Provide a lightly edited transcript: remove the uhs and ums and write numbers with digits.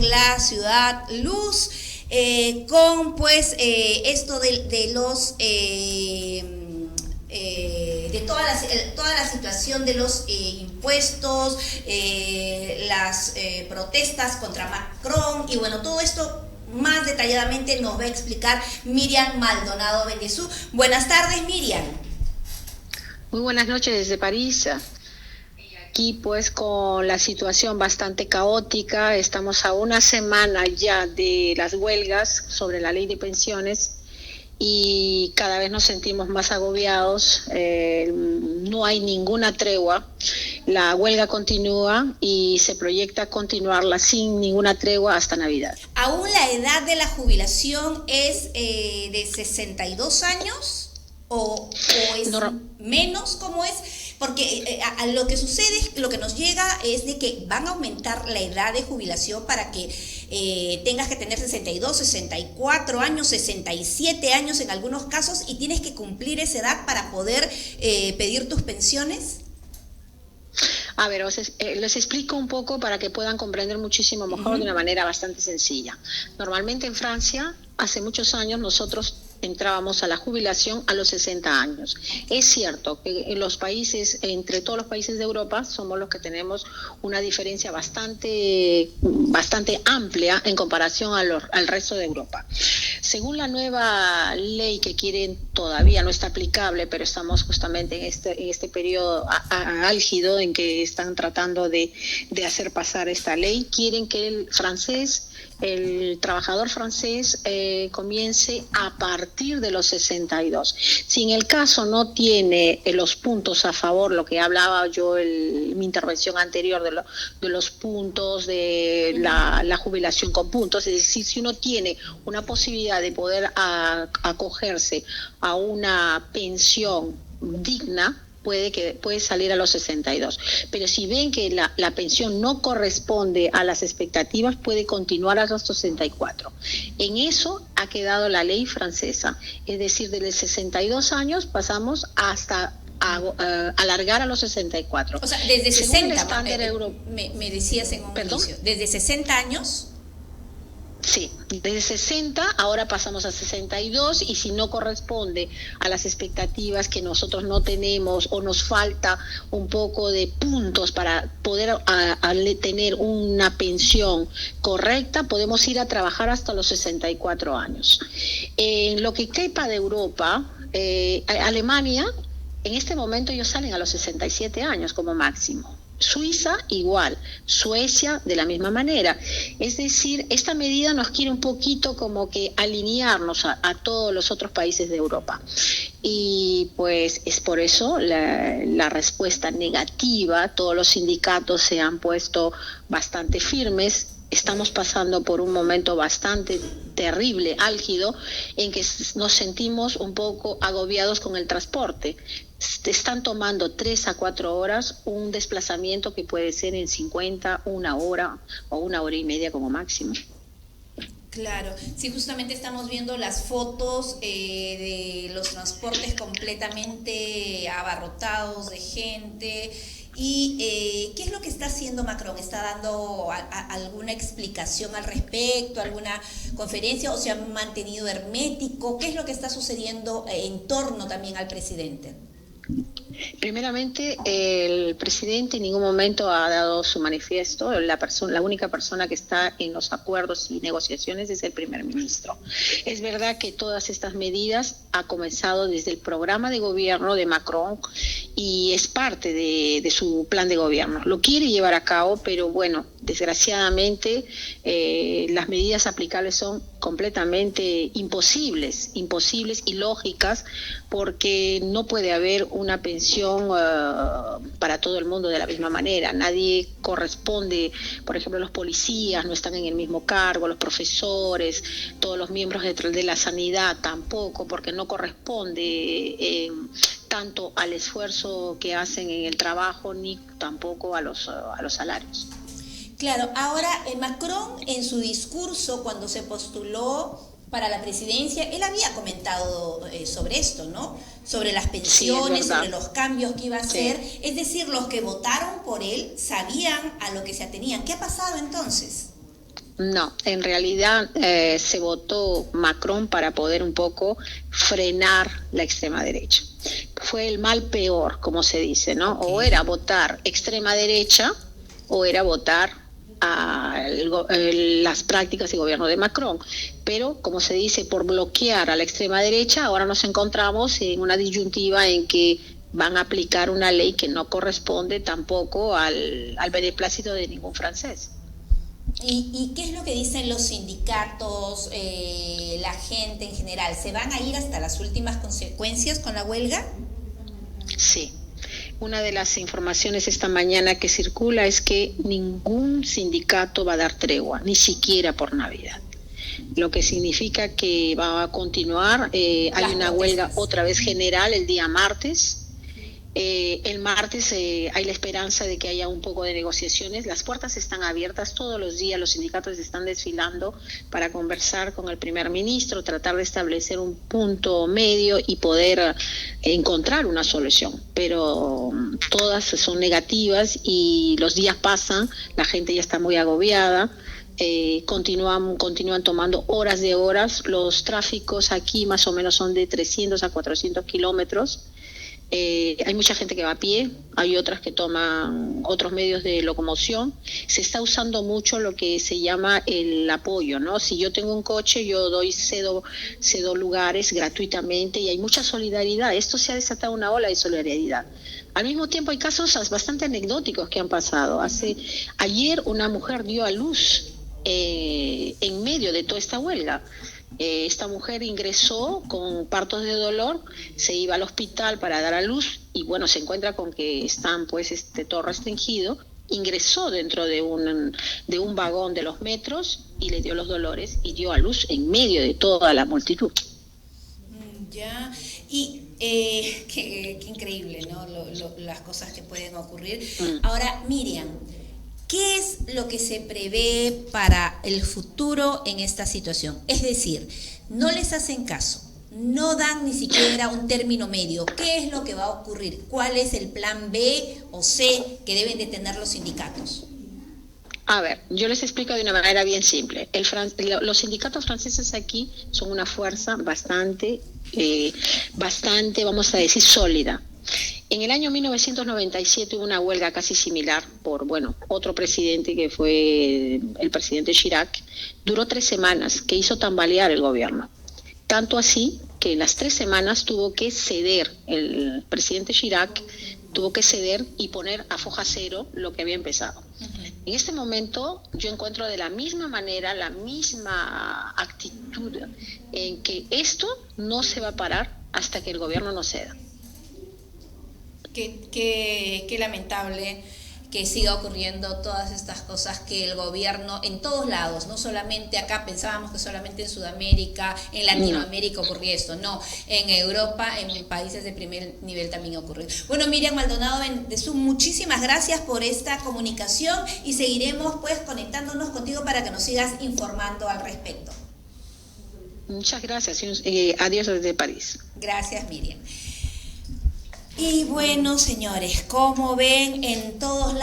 la ciudad Luz, con pues esto de los de toda la situación de los impuestos, las protestas contra Macron, y bueno, todo esto más detalladamente nos va a explicar Miriam Maldonado Bendezú. Buenas tardes, Miriam. Muy buenas noches desde París. Aquí pues con la situación bastante caótica, estamos a una semana ya de las huelgas sobre la ley de pensiones y cada vez nos sentimos más agobiados, no hay ninguna tregua, la huelga continúa y se proyecta continuarla sin ninguna tregua hasta Navidad. ¿Aún la edad de la jubilación es de 62 años o es menos? ¿Cómo es? Porque a lo que sucede, lo que nos llega es de que van a aumentar la edad de jubilación para que tengas que tener 62, 64 años, 67 años en algunos casos, y tienes que cumplir esa edad para poder pedir tus pensiones. A ver, les explico un poco para que puedan comprender muchísimo mejor de una manera bastante sencilla. Normalmente en Francia, hace muchos años, nosotros entrábamos a la jubilación a los 60 años. Es cierto que en los países, entre todos los países de Europa, somos los que tenemos una diferencia bastante amplia en comparación al resto de Europa. Según la nueva ley que quieren, todavía no está aplicable, pero estamos justamente en este periodo álgido en que están tratando de hacer pasar esta ley, quieren que el trabajador francés comience a partir de los 62. Si en el caso no tiene los puntos a favor, lo que hablaba yo en mi intervención anterior de los puntos, de la jubilación con puntos, es decir, si uno tiene una posibilidad de poder acogerse a una pensión digna, puede salir a los 62. Pero si ven que la pensión no corresponde a las expectativas, puede continuar a los 64. En eso ha quedado la ley francesa. Es decir, desde 62 años pasamos hasta alargar a los 64. O sea, desde 60, me decías en un inicio, desde 60 años. Sí, desde 60 ahora pasamos a 62, y si no corresponde a las expectativas que nosotros no tenemos o nos falta un poco de puntos para poder tener una pensión correcta, podemos ir a trabajar hasta los 64 años. En lo que quepa de Europa, Alemania, en este momento ellos salen a los 67 años como máximo. Suiza igual, Suecia de la misma manera. Es decir, esta medida nos quiere un poquito como que alinearnos a todos los otros países de Europa. Y pues es por eso la respuesta negativa. Todos los sindicatos se han puesto bastante firmes. Estamos pasando por un momento bastante terrible, álgido, en que nos sentimos un poco agobiados con el transporte. Están tomando 3 a 4 horas un desplazamiento que puede ser en 50, 1 hora o 1 hora y media como máximo. Claro, sí, justamente estamos viendo las fotos de los transportes completamente abarrotados de gente. ¿Y qué es lo que está haciendo Macron? ¿Está dando alguna explicación al respecto, alguna conferencia, o se ha mantenido hermético? ¿Qué es lo que está sucediendo en torno también al presidente? Primeramente, el presidente en ningún momento ha dado su manifiesto. La única persona que está en los acuerdos y negociaciones es el primer ministro. Es verdad que todas estas medidas ha comenzado desde el programa de gobierno de Macron y es parte de su plan de gobierno. Lo quiere llevar a cabo, pero bueno, desgraciadamente las medidas aplicables son completamente imposibles y lógicas, porque no puede haber una pensión para todo el mundo de la misma manera. Nadie corresponde, por ejemplo, los policías no están en el mismo cargo, los profesores, todos los miembros de la sanidad tampoco, porque no corresponde tanto al esfuerzo que hacen en el trabajo ni tampoco a los salarios. Claro, ahora Macron en su discurso cuando se postuló para la presidencia, él había comentado sobre esto, ¿no? Sobre las pensiones, sí, sobre los cambios que iba a hacer. Sí. Es decir, los que votaron por él sabían a lo que se atenían. ¿Qué ha pasado entonces? No, en realidad se votó Macron para poder un poco frenar la extrema derecha. Fue el mal peor, como se dice, ¿no? Okay. O era votar extrema derecha o era votar a las prácticas y gobierno de Macron. Pero, como se dice, por bloquear a la extrema derecha, ahora nos encontramos en una disyuntiva en que van a aplicar una ley que no corresponde tampoco al beneplácito de ningún francés. ¿Y qué es lo que dicen los sindicatos, la gente en general? ¿Se van a ir hasta las últimas consecuencias con la huelga? Sí. Una de las informaciones esta mañana que circula es que ningún sindicato va a dar tregua, ni siquiera por Navidad. Lo que significa que va a continuar. Hay una huelga otra vez general el día martes. El martes hay la esperanza de que haya un poco de negociaciones. Las puertas están abiertas todos los días, los sindicatos están desfilando para conversar con el primer ministro, tratar de establecer un punto medio y poder encontrar una solución. Pero todas son negativas y los días pasan, la gente ya está muy agobiada. Continúan tomando horas de horas. Los tráficos aquí más o menos son de 300 a 400 kilómetros. Hay mucha gente que va a pie, hay otras que toman otros medios de locomoción. Se está usando mucho lo que se llama el apoyo, ¿no? Si yo tengo un coche, yo cedo lugares gratuitamente y hay mucha solidaridad. Esto se ha desatado una ola de solidaridad. Al mismo tiempo hay casos bastante anecdóticos que han pasado. Ayer una mujer dio a luz en medio de toda esta huelga. Esta mujer ingresó con partos de dolor, se iba al hospital para dar a luz y bueno, se encuentra con que están pues todo restringido. Ingresó dentro de un vagón de los metros y le dio los dolores y dio a luz en medio de toda la multitud. Ya, y qué increíble, ¿no? Las cosas que pueden ocurrir. Ahora, Miriam, ¿qué es lo que se prevé para el futuro en esta situación? Es decir, no les hacen caso, no dan ni siquiera un término medio. ¿Qué es lo que va a ocurrir? ¿Cuál es el plan B o C que deben de tener los sindicatos? A ver, yo les explico de una manera bien simple. Los sindicatos franceses aquí son una fuerza bastante, vamos a decir, sólida. En el año 1997 hubo una huelga casi similar por, otro presidente que fue el presidente Chirac. Duró 3 semanas, que hizo tambalear el gobierno. Tanto así que en las 3 semanas tuvo que ceder, el presidente Chirac tuvo que ceder y poner a foja cero lo que había empezado. En este momento yo encuentro de la misma manera, la misma actitud en que esto no se va a parar hasta que el gobierno no ceda. Qué lamentable que siga ocurriendo todas estas cosas, que el gobierno en todos lados, no solamente acá, pensábamos que solamente en Sudamérica, en Latinoamérica ocurría esto, no, en Europa, en países de primer nivel también ocurre. Bueno, Miriam Maldonado de Zoom, muchísimas gracias por esta comunicación y seguiremos pues conectándonos contigo para que nos sigas informando al respecto. Muchas gracias, adiós desde París. Gracias, Miriam. Y bueno, señores, como ven, en todos lados